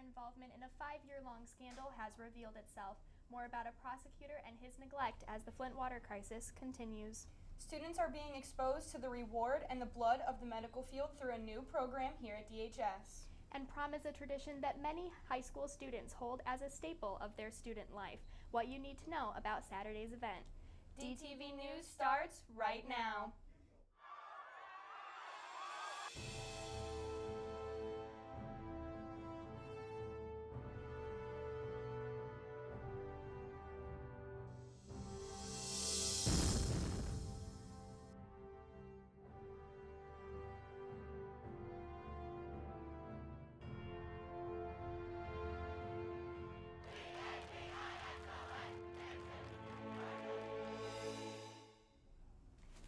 involvement in a 5-year-long scandal has revealed itself. More about a prosecutor and his neglect as the Flint water crisis continues. Students are being exposed to the reward and the blood of the medical field through a new program here at DHS. And prom is a tradition that many high school students hold as a staple of their student life. What you need to know about Saturday's event. DTV News starts right now.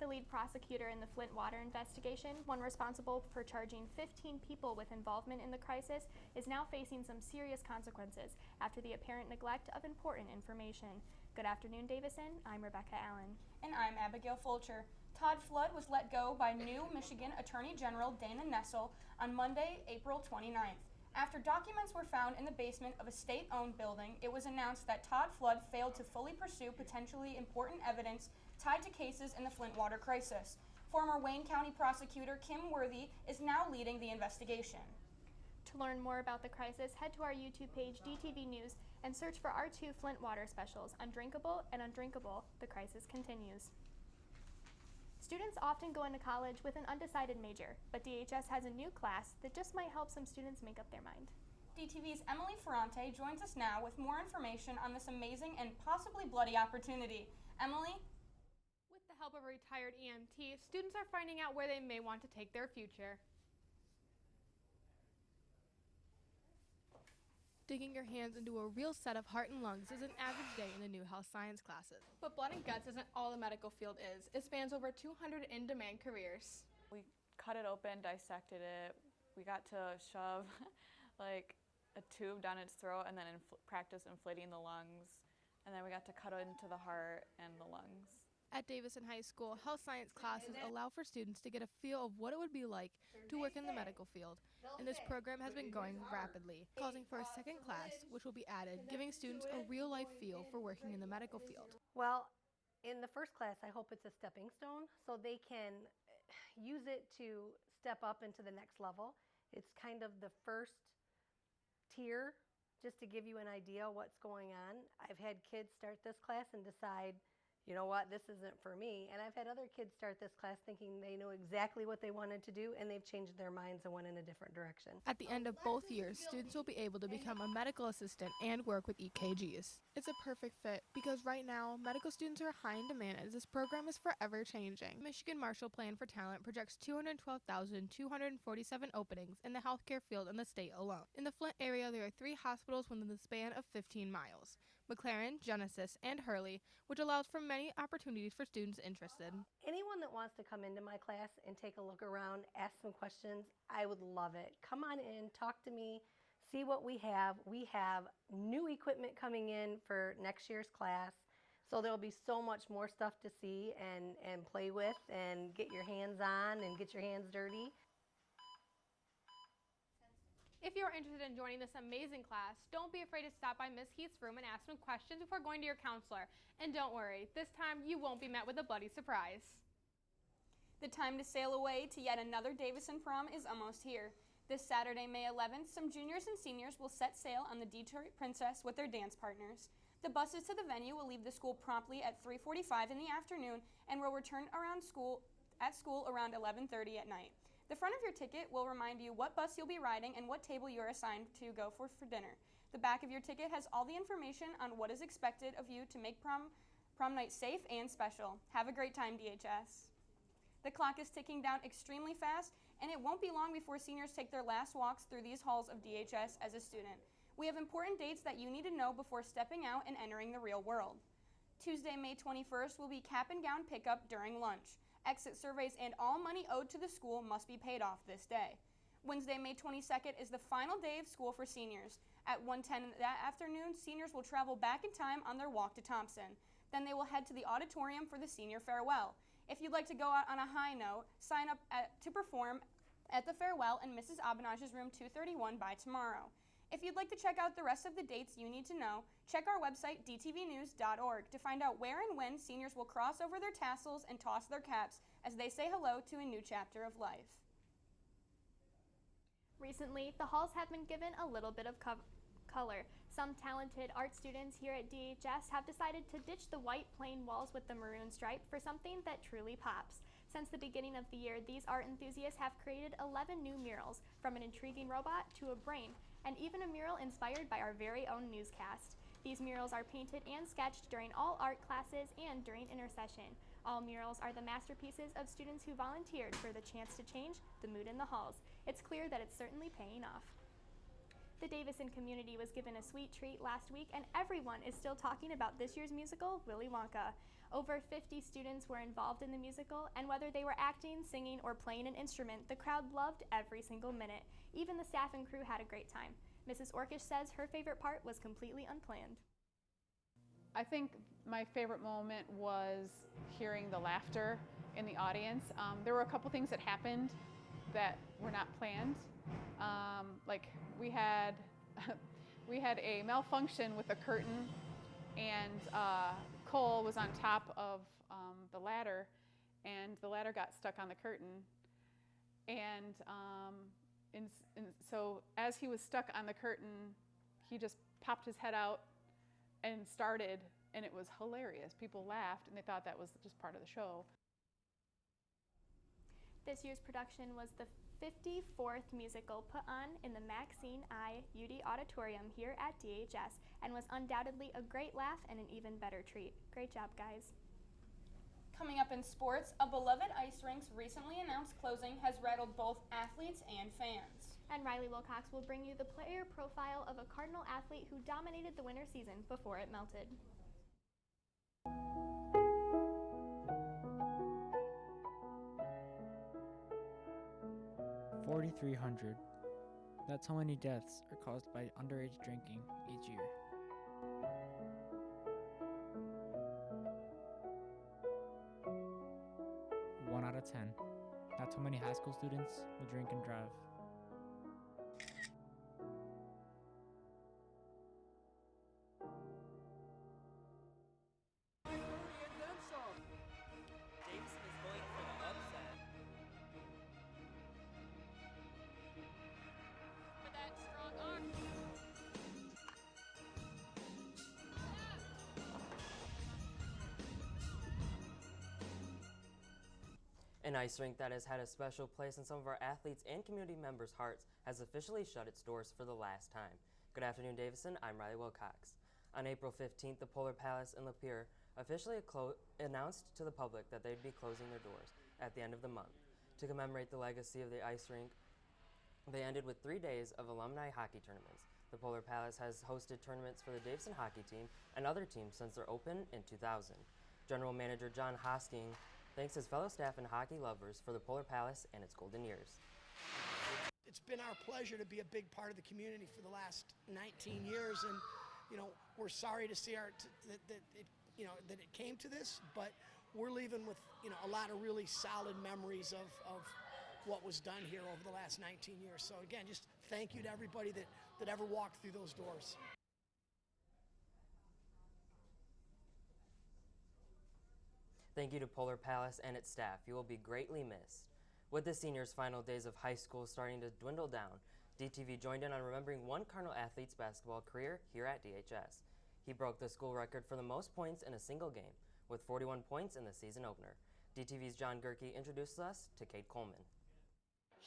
The lead prosecutor in the Flint water investigation, one responsible for charging 15 people with involvement in the crisis, is now facing some serious consequences after the apparent neglect of important information. Good afternoon, Davison. I'm Rebecca Allen. And I'm Abigail Fulcher. Todd Flood was let go by new Michigan Attorney General Dana Nessel on Monday, April 29th. After documents were found in the basement of a state-owned building, it was announced that Todd Flood failed to fully pursue potentially important evidence tied to cases in the Flint water crisis. Former Wayne County prosecutor Kim Worthy is now leading the investigation. To learn more about the crisis, head to our YouTube page, DTV News, and search for our 2 Flint water specials, Undrinkable and Undrinkable, The Crisis Continues. Students often go into college with an undecided major, but DHS has a new class that just might help some students make up their mind. DTV's Emily Ferrante joins us now with more information on this amazing and possibly bloody opportunity. Emily? With the help of a retired EMT, students are finding out where they may want to take their future. Digging your hands into a real set of heart and lungs is an average day in the new health science classes. But blood and guts isn't all the medical field is. It spans over 200 in-demand careers. We cut it open, dissected it. We got to shove like a tube down its throat and then practice inflating the lungs. And then we got to cut it into the heart and the lungs. At Davison High School, health science classes allow for students to get a feel of what it would be like to work in the medical field, and this program has been growing rapidly, causing for a second class, which will be added, giving students a real-life feel for working in the medical field. Well, in the first class, I hope it's a stepping stone so they can use it to step up into the next level. It's kind of the first tier, just to give you an idea what's going on. I've had kids start this class and decide, you know what, this isn't for me. And I've had other kids start this class thinking they know exactly what they wanted to do, and they've changed their minds and went in a different direction. At the end of both years, students will be able to become a medical assistant and work with EKGs. It's a perfect fit because right now, medical students are high in demand as this program is forever changing. Michigan Marshall Plan for Talent projects 212,247 openings in the healthcare field in the state alone. In the Flint area, there are 3 hospitals within the span of 15 miles: McLaren, Genesis, and Hurley, which allows for many opportunities for students interested. Anyone that wants to come into my class and take a look around, ask some questions, I would love it. Come on in, talk to me, see what we have. We have new equipment coming in for next year's class, so there'll be so much more stuff to see and play with and get your hands on and get your hands dirty. If you're interested in joining this amazing class, don't be afraid to stop by Ms. Heath's room and ask some questions before going to your counselor. And don't worry, this time you won't be met with a bloody surprise. The time to sail away to yet another Davison prom is almost here. This Saturday, May 11th, some juniors and seniors will set sail on the Detroit Princess with their dance partners. The buses to the venue will leave the school promptly at 3:45 in the afternoon and will return around school around 11:30 at night. The front of your ticket will remind you what bus you'll be riding and what table you're assigned to go for dinner. The back of your ticket has all the information on what is expected of you to make prom night safe and special. Have a great time, DHS. The clock is ticking down extremely fast, and it won't be long before seniors take their last walks through these halls of DHS as a student. We have important dates that you need to know before stepping out and entering the real world. Tuesday, May 21st will be cap and gown pickup during lunch. Exit surveys and all money owed to the school must be paid off this day. Wednesday, May 22nd is the final day of school for seniors. At 1:10 that afternoon, seniors will travel back in time on their walk to Thompson. Then they will head to the auditorium for the senior farewell. If you'd like to go out on a high note, sign up to perform at the farewell in Mrs. Abinage's room 231 by tomorrow. If you'd like to check out the rest of the dates you need to know, check our website, dtvnews.org, to find out where and when seniors will cross over their tassels and toss their caps as they say hello to a new chapter of life. Recently, the halls have been given a little bit of color. Some talented art students here at DHS have decided to ditch the white plain walls with the maroon stripe for something that truly pops. Since the beginning of the year, these art enthusiasts have created 11 new murals, from an intriguing robot to a brain, and even a mural inspired by our very own Newscast. These murals are painted and sketched during all art classes and during intercession. All murals are the masterpieces of students who volunteered for the chance to change the mood in the halls. It's clear that it's certainly paying off. The Davison community was given a sweet treat last week, and everyone is still talking about this year's musical, Willy Wonka. Over 50 students were involved in the musical, and whether they were acting, singing, or playing an instrument, the crowd loved every single minute. Even the staff and crew had a great time. Mrs. Orkish says her favorite part was completely unplanned. I think my favorite moment was hearing the laughter in the audience. There were a couple things that happened that were not planned. Like we had a malfunction with a curtain, and Cole was on top of the ladder, and the ladder got stuck on the curtain. And so as he was stuck on the curtain, he just popped his head out and started, and it was hilarious. People laughed, and they thought that was just part of the show. This year's production was the 54th musical put on in the Maxine I. UD Auditorium here at DHS, and was undoubtedly a great laugh and an even better treat. Great job, guys. Coming up in sports, a beloved ice rink's recently announced closing has rattled both athletes and fans. And Riley Wilcox will bring you the player profile of a Cardinal athlete who dominated the winter season before it melted. 4,300. That's how many deaths are caused by underage drinking each year. One out of 10. That's how many high school students will drink and drive. Davison is going for the upset. For that strong arm. An ice rink that has had a special place in some of our athletes and community members' hearts has officially shut its doors for the last time. Good afternoon, Davison. I'm Riley Wilcox. On April 15th, the Polar Palace in Lapeer officially announced to the public that they'd be closing their doors at the end of the month. To commemorate the legacy of the ice rink, they ended with 3 days of alumni hockey tournaments. The Polar Palace has hosted tournaments for the Davison hockey team and other teams since their open in 2000. General Manager John Hosking thanks his fellow staff and hockey lovers for the Polar Palace and its golden years. It's been our pleasure to be a big part of the community for the last 19 years, and we're sorry to see that it came to this, but we're leaving with a lot of really solid memories of what was done here over the last 19 years. So again, just thank you to everybody that ever walked through those doors. Thank you to Polar Palace and its staff. You will be greatly missed. With the seniors' final days of high school starting to dwindle down, DTV joined in on remembering one Cardinal athlete's basketball career here at DHS. He broke the school record for the most points in a single game, with 41 points in the season opener. DTV's John Gerke introduces us to Cade Coleman.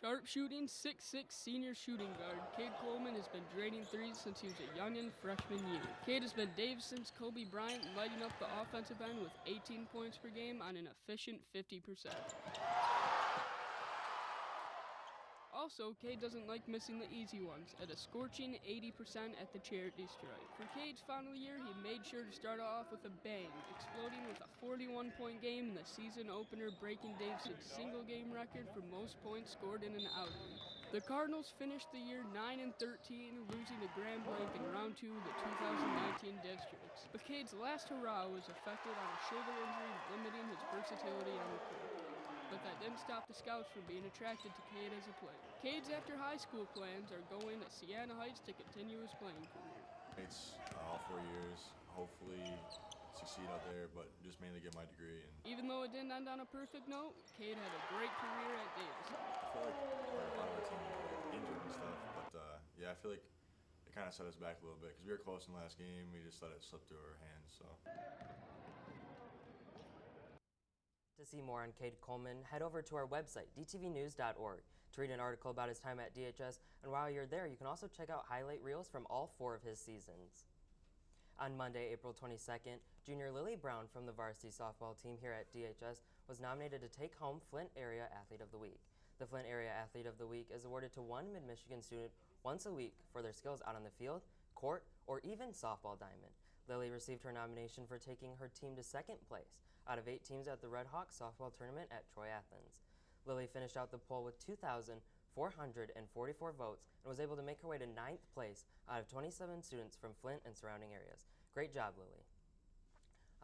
Sharpshooting 6'6" senior shooting guard, Cade Coleman has been draining threes since he was a youngin' freshman year. Cade has been Davison's Kobe Bryant, lighting up the offensive end with 18 points per game on an efficient 50%. Also, Cade doesn't like missing the easy ones, at a scorching 80% at the charity stripe. For Cade's final year, he made sure to start off with a bang, exploding with a 41-point game in the season opener, breaking Davison's single-game record for most points scored in an outing. The Cardinals finished the year 9-13, losing to Grand Blanc in round 2 of the 2019 districts. But Cade's last hurrah was affected on a shoulder injury, limiting his versatility on the court. but that didn't stop the scouts from being attracted to Cade as a player. Cade's after high school plans are going to Siena Heights to continue his playing career. It's all 4 years, hopefully succeed out there, but just mainly get my degree. And Even though it didn't end on a perfect note, Cade had a great career at Davidson. I feel like a lot of our team was injured and stuff, but yeah, I feel like it kind of set us back a little bit because we were close in the last game. We just let it slip through our hands. So. To see more on Cade Coleman, head over to our website, dtvnews.org, to read an article about his time at DHS, and while you're there, you can also check out highlight reels from all 4 of his seasons. On Monday, April 22nd, junior Lily Brown from the varsity softball team here at DHS was nominated to take home Flint Area Athlete of the Week. The Flint Area Athlete of the Week is awarded to one Mid-Michigan student once a week for their skills out on the field, court, or even softball diamond. Lily received her nomination for taking her team to 2nd place out of 8 teams at the Red Hawks softball tournament at Troy Athens. Lily finished out the poll with 2,444 votes and was able to make her way to 9th place out of 27 students from Flint and surrounding areas. Great job, Lily.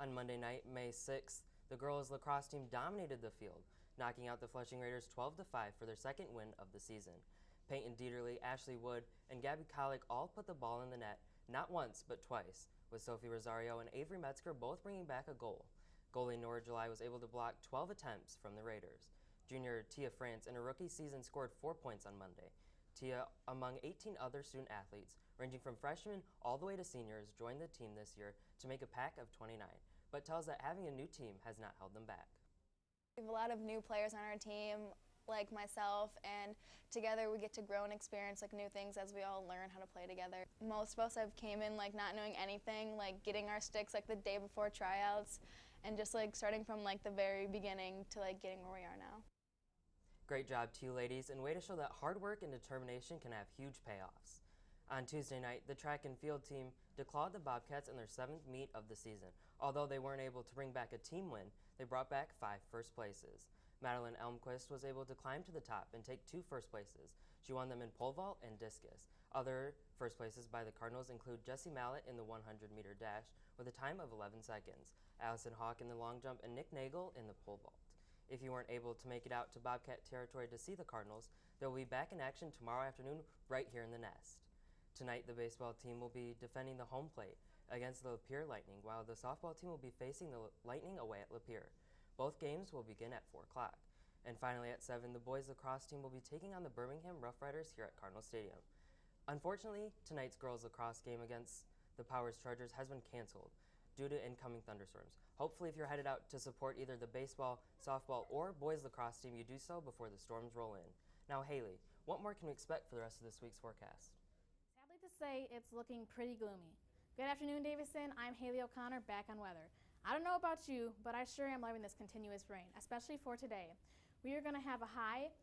On Monday night, May 6th, the girls' lacrosse team dominated the field, knocking out the Flushing Raiders 12-5 for their 2nd win of the season. Peyton Dieterle, Ashley Wood, and Gabby Kollick all put the ball in the net, not once, but twice, with Sophie Rosario and Avery Metzger both bringing back a goal. Goalie Nora July was able to block 12 attempts from the Raiders. Junior Tia France, in her rookie season, scored 4 points on Monday. Tia, among 18 other student athletes, ranging from freshmen all the way to seniors, joined the team this year to make a pack of 29, but tells that having a new team has not held them back. We have a lot of new players on our team, like myself, and together we get to grow and experience like new things as we all learn how to play together. Most of us have came in like not knowing anything, like getting our sticks like the day before tryouts, and just like starting from like the very beginning to like getting where we are now. Great job to you ladies, and way to show that hard work and determination can have huge payoffs. On Tuesday night, the track and field team declawed the Bobcats in their 7th meet of the season. Although they weren't able to bring back a team win, they brought back 5 first places. Madeline Elmquist was able to climb to the top and take 2 first places. She won them in pole vault and discus. Other first places by the Cardinals include Jessie Mallett in the 100-meter dash with a time of 11 seconds, Allison Hawk in the long jump, and Nick Nagel in the pole vault. If you weren't able to make it out to Bobcat territory to see the Cardinals, they will be back in action tomorrow afternoon right here in the Nest. Tonight, the baseball team will be defending the home plate against the Lapeer Lightning, while the softball team will be facing the Lightning away at Lapeer. Both games will begin at 4 o'clock. And finally at 7, the boys lacrosse team will be taking on the Birmingham Rough Riders here at Cardinal Stadium. Unfortunately, tonight's girls lacrosse game against the Powers Chargers has been canceled due to incoming thunderstorms. Hopefully, if you're headed out to support either the baseball, softball, or boys lacrosse team, you do so before the storms roll in. Now, Haley, what more can we expect for the rest of this week's forecast? Sadly to say, it's looking pretty gloomy. Good afternoon, Davison. I'm Haley O'Connor, back on weather. I don't know about you, but I sure am loving this continuous rain, especially for today. We are going to have a high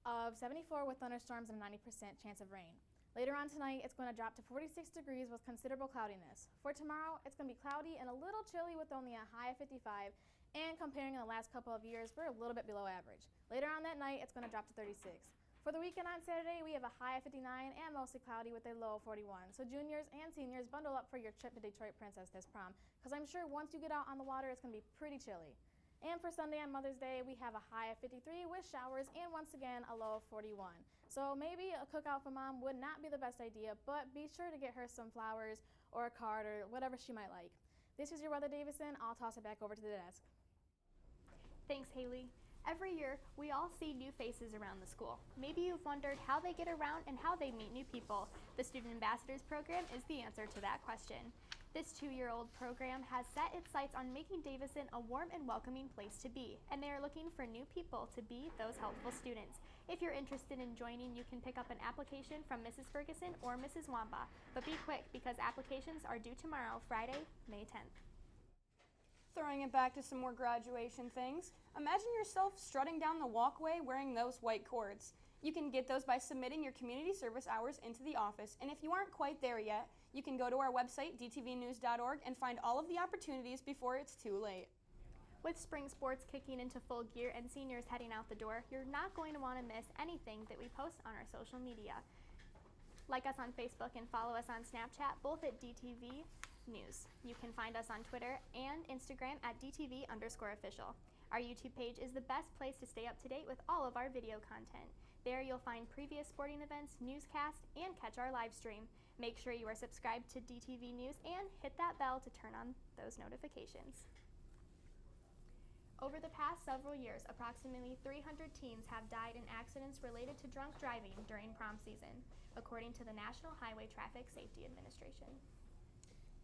of 74 with thunderstorms and a 90% chance of rain. Later on tonight, it's going to drop to 46 degrees with considerable cloudiness. For tomorrow, it's going to be cloudy and a little chilly with only a high of 55, and comparing in the last couple of years, we're a little bit below average. Later on that night, it's going to drop to 36. For the weekend on Saturday, we have a high of 59 and mostly cloudy with a low of 41. So juniors and seniors, bundle up for your trip to Detroit Princess this prom, because I'm sure once you get out on the water, it's going to be pretty chilly. And for Sunday on Mother's Day, we have a high of 53 with showers and once again a low of 41. So maybe a cookout for mom would not be the best idea, but be sure to get her some flowers or a card or whatever she might like. This is your weather, Davison. I'll toss it back over to the desk. Thanks, Haley. Every year, we all see new faces around the school. Maybe you've wondered how they get around and how they meet new people. The Student Ambassadors program is the answer to that question. This 2-year-old program has set its sights on making Davison a warm and welcoming place to be, and they are looking for new people to be those helpful students. If you're interested in joining, you can pick up an application from Mrs. Ferguson or Mrs. Wamba, but be quick because applications are due tomorrow, Friday, May 10th. Throwing it back to some more graduation things, imagine yourself strutting down the walkway wearing those white cords. You can get those by submitting your community service hours into the office, and if you aren't quite there yet, you can go to our website, dtvnews.org, and find all of the opportunities before it's too late. With spring sports kicking into full gear and seniors heading out the door, you're not going to want to miss anything that we post on our social media. Like us on Facebook and follow us on Snapchat, both at DTV News. You can find us on Twitter and Instagram at DTV_official. Our YouTube page is the best place to stay up to date with all of our video content. There you'll find previous sporting events, newscasts, and catch our live stream. Make sure you are subscribed to DTV News and hit that bell to turn on those notifications. Over the past several years, approximately 300 teens have died in accidents related to drunk driving during prom season, according to the National Highway Traffic Safety Administration.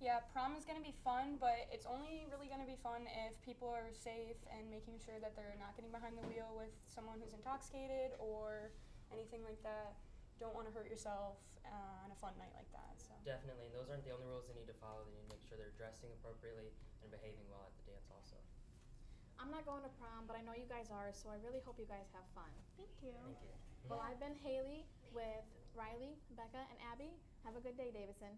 Yeah, prom is going to be fun, but it's only really going to be fun if people are safe and making sure that they're not getting behind the wheel with someone who's intoxicated or anything like that. Don't want to hurt yourself on a fun night like that. So Definitely, and those aren't the only rules they need to follow. They need to make sure they're dressing appropriately and behaving well at the dance also. I'm not going to prom, but I know you guys are, so I really hope you guys have fun. Thank you. Thank you. Well, I've been Haley with Riley, Becca, and Abby. Have a good day, Davison.